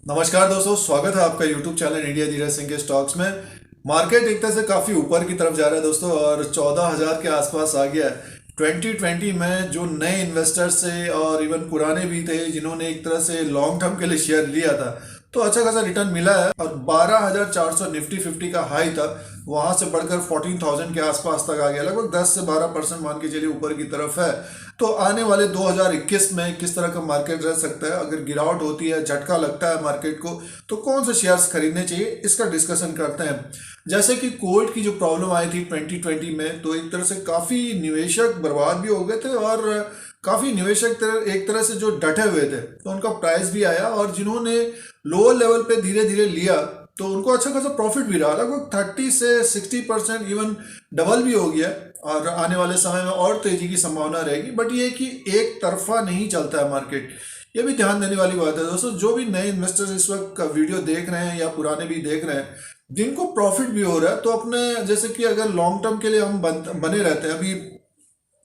नमस्कार दोस्तों, स्वागत है आपका YouTube channel India Dheeraj Singh के स्टॉक्स में। मार्केट एक तरह से काफ़ी ऊपर की तरफ जा रहा है दोस्तों, और 14,000 के आसपास आ गया है। 2020 में जो नए इन्वेस्टर्स थे और इवन पुराने भी थे जिन्होंने एक तरह से लॉन्ग टर्म के लिए शेयर लिया था, तो अच्छा खासा रिटर्न मिला है। और 12,400 निफ्टी 50 का हाई था, वहां से बढ़कर 14,000 के आसपास तक आ गया। लगभग 10 से 12% मान के चलिए ऊपर की तरफ है। तो आने वाले 2021 में किस तरह का मार्केट रह सकता है, अगर गिरावट होती है, झटका लगता है मार्केट को, तो कौन से शेयर्स खरीदने चाहिए, इसका डिस्कशन करते हैं। जैसे कि कोविड की जो प्रॉब्लम आई थी 2020 में, तो एक तरह से काफ़ी निवेशक बर्बाद भी हो गए थे, और काफ़ी निवेशक एक तरह से जो डटे हुए थे, तो उनका प्राइस भी आया। और जिन्होंने लोअर लेवल पे धीरे धीरे लिया, तो उनको अच्छा खासा प्रॉफिट भी रहा। लगभग 30 से 60%, इवन डबल भी हो गया। और आने वाले समय में और तेजी की संभावना रहेगी। बट ये कि एक तरफा नहीं चलता है मार्केट, ये भी ध्यान देने वाली बात है दोस्तों। जो भी नए इन्वेस्टर्स इस वक्त वीडियो देख रहे हैं या पुराने भी देख रहे हैं, जिनको प्रॉफिट भी हो रहा है, तो अपने जैसे कि अगर लॉन्ग टर्म के लिए हम बने रहते हैं, अभी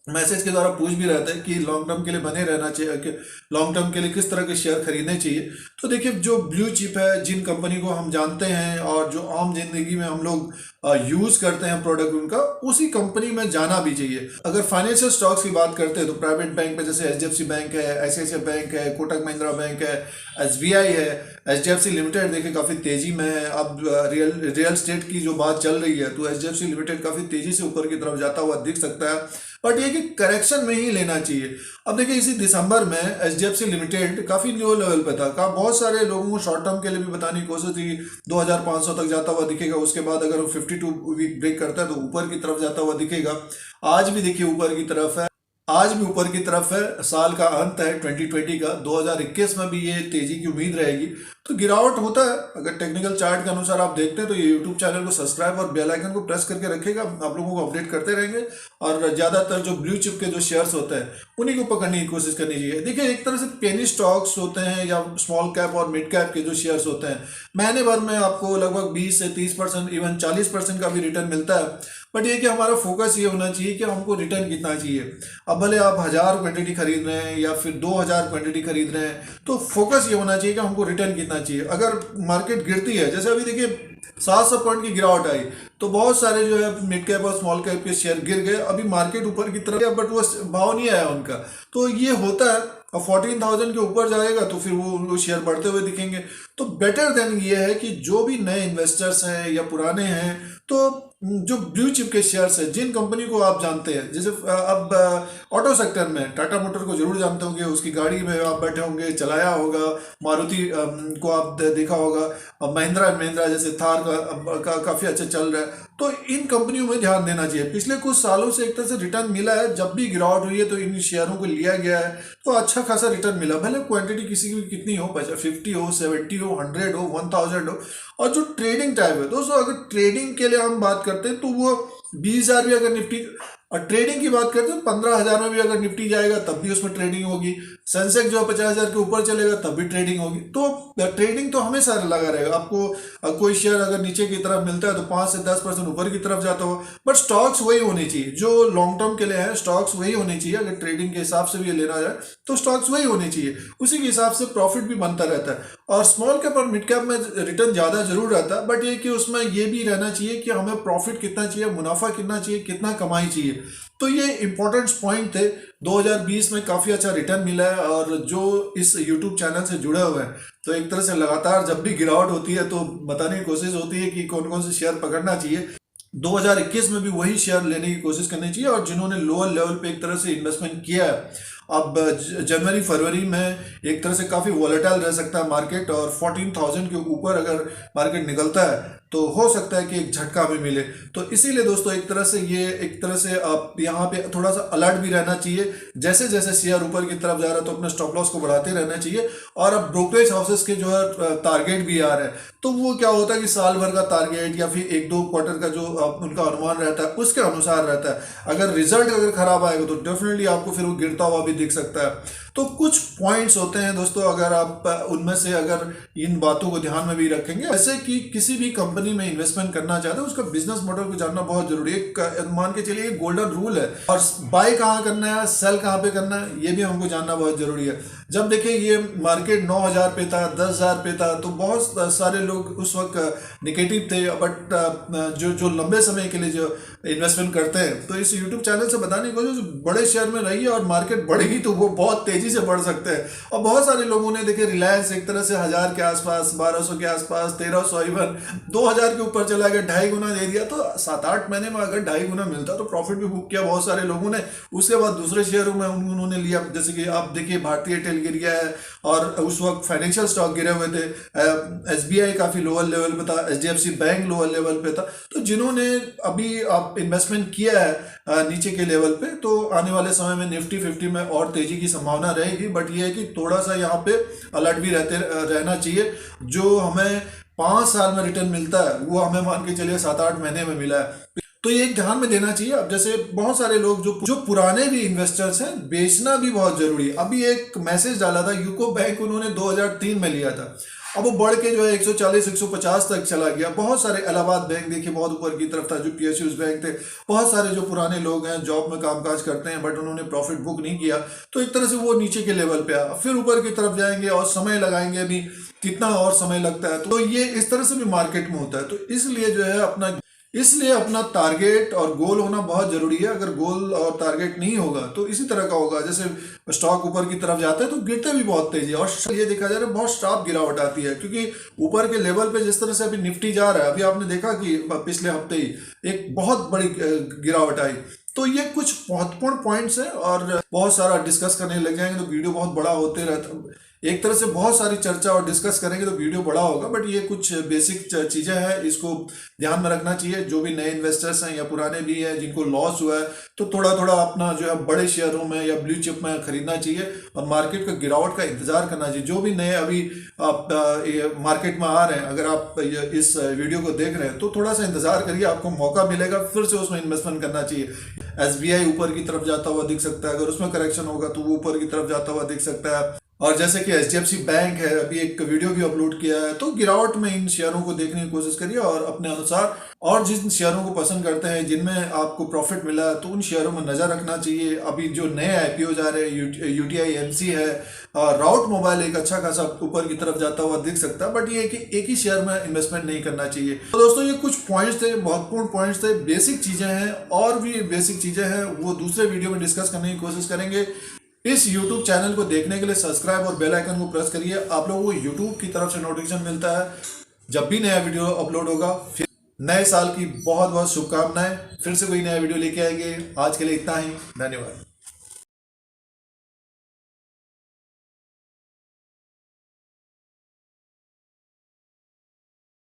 मैसेज के द्वारा पूछ भी रहते हैं कि लॉन्ग टर्म के लिए बने रहना चाहिए, कि लॉन्ग टर्म के लिए किस तरह के शेयर खरीदने चाहिए। तो देखिए, जो ब्लू चिप है, जिन कंपनी को हम जानते हैं और जो आम जिंदगी में हम लोग यूज करते हैं प्रोडक्ट उनका, उसी कंपनी में जाना भी चाहिए। अगर फाइनेंशियल स्टॉक्स की बात करते हैं, तो प्राइवेट बैंक में जैसे एचडीएफसी बैंक है, आईसीआईसीआई बैंक है, कोटक महिंद्रा बैंक है, एसबीआई है, एचडीएफसी लिमिटेड देखिए काफ़ी तेजी में है। अब रियल स्टेट की जो बात चल रही है, तो एचडीएफसी लिमिटेड काफ़ी तेजी से ऊपर की तरफ जाता हुआ दिख सकता है। बट ये कि करेक्शन में ही लेना चाहिए। अब देखिए, इसी दिसंबर में एचडीएफसी लिमिटेड काफ़ी लो लेवल पे था। बहुत सारे लोगों को शॉर्ट टर्म के लिए भी बताने की कोशिश थी, 2,500 तक जाता हुआ दिखेगा। उसके बाद अगर वो 52 वीक ब्रेक करता है तो ऊपर की तरफ जाता हुआ दिखेगा। आज भी देखिए ऊपर की तरफ है, आज भी ऊपर की तरफ है। साल का अंत है 2020 का, 2021 में भी ये तेजी की उम्मीद रहेगी। तो गिरावट होता है। अगर टेक्निकल चार्ट के अनुसार आप देखते हैं, तो ये यूट्यूब चैनल को सब्सक्राइब और बेल आइकन को प्रेस करके रखेगा, आप लोगों को अपडेट करते रहेंगे। और ज़्यादातर जो ब्लू चिप के जो शेयर्स होते हैं, उन्हीं को पकड़ने की कोशिश करनी चाहिए। देखिए, एक तरह से पेनी स्टॉक्स होते हैं या स्मॉल कैप और मिड कैप के जो शेयर्स होते हैं, महीने भर में आपको लगभग 20 से 30%, इवन 40% का भी रिटर्न मिलता है। बट ये कि हमारा फोकस ये होना चाहिए कि हमको रिटर्न कितना चाहिए। अब भले आप 1,000 क्वांटिटी खरीद रहे हैं या फिर 2,000 क्वांटिटी खरीद रहे हैं, तो फोकस ये होना चाहिए कि हमको रिटर्न कितना चाहिए। अगर मार्केट गिरती है, जैसे अभी देखिए 700 पॉइंट की गिरावट आई, तो बहुत सारे जो है मिड कैप और स्मॉल कैप के शेयर गिर गए। अभी मार्केट ऊपर की तरफ, बट वो भाव नहीं आया उनका, तो ये होता है। और 14,000 के ऊपर जाएगा तो फिर वो शेयर बढ़ते हुए दिखेंगे। तो बेटर देन ये है कि जो भी नए इन्वेस्टर्स हैं या पुराने हैं, तो जो ब्लू चिप के शेयर्स है, जिन कंपनी को आप जानते हैं, जैसे अब ऑटो सेक्टर में टाटा मोटर को जरूर जानते होंगे, उसकी गाड़ी में आप बैठे होंगे, चलाया होगा। मारुति को आप देखा होगा। महिंद्रा एंड महिंद्रा जैसे थार का काफ़ी अच्छा चल रहा है। तो इन कंपनियों में ध्यान देना चाहिए। पिछले कुछ सालों से एक तरह से रिटर्न मिला है। जब भी गिरावट हुई है तो इन शेयरों को लिया गया है, तो अच्छा खासा रिटर्न मिला। भले क्वांटिटी किसी की कितनी हो, 50 हो, 70 हो, 100 हो, 1,000 हो। और जो ट्रेडिंग टाइप है दोस्तों, अगर ट्रेडिंग के लिए हम बात करते हैं, तो वो 20,000 भी अगर निफ्टी, और ट्रेडिंग की बात करते हैं 15,000 में भी अगर निफ्टी जाएगा तब भी उसमें ट्रेडिंग होगी। सेंसेक्स जो 50,000 के ऊपर चलेगा तब भी ट्रेडिंग होगी। तो ट्रेडिंग तो हमेशा लगा रहेगा। आपको कोई शेयर अगर नीचे की तरफ मिलता है तो 5 से 10% ऊपर की तरफ जाता हो। बट स्टॉक्स वही होनी चाहिए जो लॉन्ग टर्म के लिए है, स्टॉक्स वही होनी चाहिए। अगर ट्रेडिंग के हिसाब से भी ये लेना जाए तो स्टॉक्स वही होनी चाहिए, उसी के हिसाब से प्रॉफिट भी बनता रहता है। और स्मॉल कैप और मिड कैप में रिटर्न ज़्यादा जरूर रहता है, बट ये कि उसमें ये भी रहना चाहिए कि हमें प्रॉफिट कितना चाहिए, मुनाफा कितना चाहिए, कितना कमाई चाहिए। तो ये इंपॉर्टेंट पॉइंट थे। 2020 में काफ़ी अच्छा रिटर्न मिला है। और जो इस यूट्यूब चैनल से जुड़े हुए हैं, तो एक तरह से लगातार जब भी गिरावट होती है तो बताने की कोशिश होती है कि कौन कौन से शेयर पकड़ना चाहिए। 2021 में भी वही शेयर लेने की कोशिश करनी चाहिए। और जिन्होंने लोअर लेवल पे एक तरह से इन्वेस्टमेंट किया है, अब जनवरी फरवरी में एक तरह से काफ़ी वॉलेटाइल रह सकता है मार्केट। और 14,000 के ऊपर अगर मार्केट निकलता है तो हो सकता है कि एक झटका भी मिले। तो इसीलिए दोस्तों एक तरह से आप यहाँ पे थोड़ा सा अलर्ट भी रहना चाहिए। जैसे जैसे शेयर ऊपर की तरफ जा रहा है, तो अपने स्टॉप लॉस को बढ़ाते रहना चाहिए। और अब ब्रोकरेज हाउसेस के जो है टारगेट भी आ रहे हैं, तो वो क्या होता है कि साल भर का टारगेट या फिर 1-2 क्वार्टर का जो उनका अनुमान रहता है, उसके अनुसार रहता है। अगर रिजल्ट खराब आएगा तो डेफिनेटली आपको फिर वो गिरता हुआ भी दिख सकता है। तो कुछ पॉइंट्स होते हैं दोस्तों, अगर आप उनमें से अगर इन बातों को ध्यान में भी रखेंगे, जैसे कि किसी भी कंपनी में इन्वेस्टमेंट करना चाहते हैं उसका बिजनेस मॉडल को जानना बहुत जरूरी है। मान के चलिए गोल्डन रूल है, और बाय कहाँ करना है, सेल कहाँ पे करना है, ये भी हमको जानना बहुत जरूरी है। जब देखिए ये मार्केट 9,000 पे था, 10,000 पे था, तो बहुत सारे लोग उस वक्त निगेटिव थे, बट जो लंबे समय के लिए जो इन्वेस्टमेंट करते हैं, तो इस यूट्यूब चैनल से बताने की कोशिश, बड़े शेयर में रहिए और मार्केट बढ़ेगी तो वो बहुत तेजी से बढ़ सकते हैं। और बहुत सारे लोगों ने देखिए रिलायंस एक तरह से 1,000 के आसपास, 1,200 के आसपास, 1,300, इवन 2,000 के ऊपर चला गया, 2.5 गुना दे दिया। तो 7-8 महीने में अगर 2.5 गुना मिलता तो प्रॉफिट भी बुक किया बहुत सारे लोगों ने। उसके बाद दूसरे शेयरों में उन्होंने लिया, जैसे कि आप देखिए भारतीय एयरटेल गिर गया है, और उस वक्त फाइनेंशियल स्टॉक गिरे हुए थे, SBI काफी लोअर लेवल पे था, HDFC बैंक लोअर लेवल पे था। तो जिन्होंने अभी आप इन्वेस्टमेंट किया है नीचे के लेवल पे, तो आने वाले समय में निफ्टी 50 में और तेजी की संभावना रहेगी। बट ये है कि थोड़ा सा यहाँ पे अलर्ट भी रहना चाहिए। जो हमें 5 साल में रिटर्न मिलता है वो हमें मान के चलिए 7-8 महीने में मिला है, तो ये एक ध्यान में देना चाहिए। अब जैसे बहुत सारे लोग जो पुराने भी इन्वेस्टर्स हैं, बेचना भी बहुत जरूरी है। अभी एक मैसेज डाला था, यूको बैंक उन्होंने 2003 में लिया था, अब वो बढ़ के जो है 140-150 तक चला गया। बहुत सारे, इलाहाबाद बैंक देखिए बहुत ऊपर की तरफ था, जो PSUs बैंक थे। बहुत सारे जो पुराने लोग हैं, जॉब में कामकाज करते हैं, बट उन्होंने प्रॉफिट बुक नहीं किया, तो एक तरह से वो नीचे के लेवल पे आ, फिर ऊपर की तरफ जाएंगे और समय लगाएंगे, अभी कितना और समय लगता है। तो ये इस तरह से भी मार्केट में होता है। तो इसलिए अपना टारगेट और गोल होना बहुत जरूरी है। अगर गोल और टारगेट नहीं होगा तो इसी तरह का होगा, जैसे स्टॉक ऊपर की तरफ जाता है तो गिरते भी बहुत तेजी, और ये देखा जा रहा है बहुत शार्प गिरावट आती है, क्योंकि ऊपर के लेवल पे जिस तरह से अभी निफ्टी जा रहा है, अभी आपने देखा कि पिछले हफ्ते ही एक बहुत बड़ी गिरावट आई। तो ये कुछ महत्वपूर्ण पॉइंट्स हैं, और बहुत सारा डिस्कस करने लग जाएंगे तो वीडियो बहुत बड़ा होते रहता, एक तरह से बहुत सारी चर्चा और डिस्कस करेंगे तो वीडियो बड़ा होगा। बट ये कुछ बेसिक चीजें हैं, इसको ध्यान में रखना चाहिए। जो भी नए इन्वेस्टर्स हैं या पुराने भी हैं जिनको लॉस हुआ है, तो थोड़ा थोड़ा अपना जो है बड़े शेयरों में या ब्लू चिप में खरीदना चाहिए, और मार्केट का गिरावट का इंतजार करना चाहिए। जो भी नए अभी आप मार्केट में आ रहे हैं, अगर आप इस वीडियो को देख रहे हैं तो थोड़ा सा इंतजार करिए, आपको मौका मिलेगा, फिर से उसमें इन्वेस्टमेंट करना चाहिए। SBI ऊपर की तरफ जाता हुआ दिख सकता है, अगर उसमें करेक्शन होगा तो वो ऊपर की तरफ जाता हुआ दिख सकता है। और जैसे कि HDFC बैंक है, अभी एक वीडियो भी अपलोड किया है। तो गिरावट में इन शेयरों को देखने की कोशिश करिए, और अपने अनुसार, और जिन शेयरों को पसंद करते हैं, जिनमें आपको प्रॉफिट मिला है, तो उन शेयरों में नजर रखना चाहिए। अभी जो नए IPO जा रहे हैं, UTI MC है, राउट मोबाइल एक अच्छा खासा ऊपर की तरफ जाता हुआ दिख सकता है, बट ये कि एक ही शेयर में इन्वेस्टमेंट नहीं करना चाहिए। तो दोस्तों ये कुछ पॉइंट्स थे, महत्वपूर्ण पॉइंट्स थे, बेसिक चीजें हैं, और भी बेसिक चीजें हैं वो दूसरे वीडियो में डिस्कस करने की कोशिश करेंगे। इस YouTube चैनल को देखने के लिए सब्सक्राइब और बेल आइकन को प्रेस करिए। आप लोगों को YouTube की तरफ से नोटिफिकेशन मिलता है जब भी नया वीडियो अपलोड होगा। फिर नए साल की बहुत बहुत शुभकामनाएं, फिर से कोई नया वीडियो लेके आएंगे। आज के लिए इतना ही, धन्यवाद।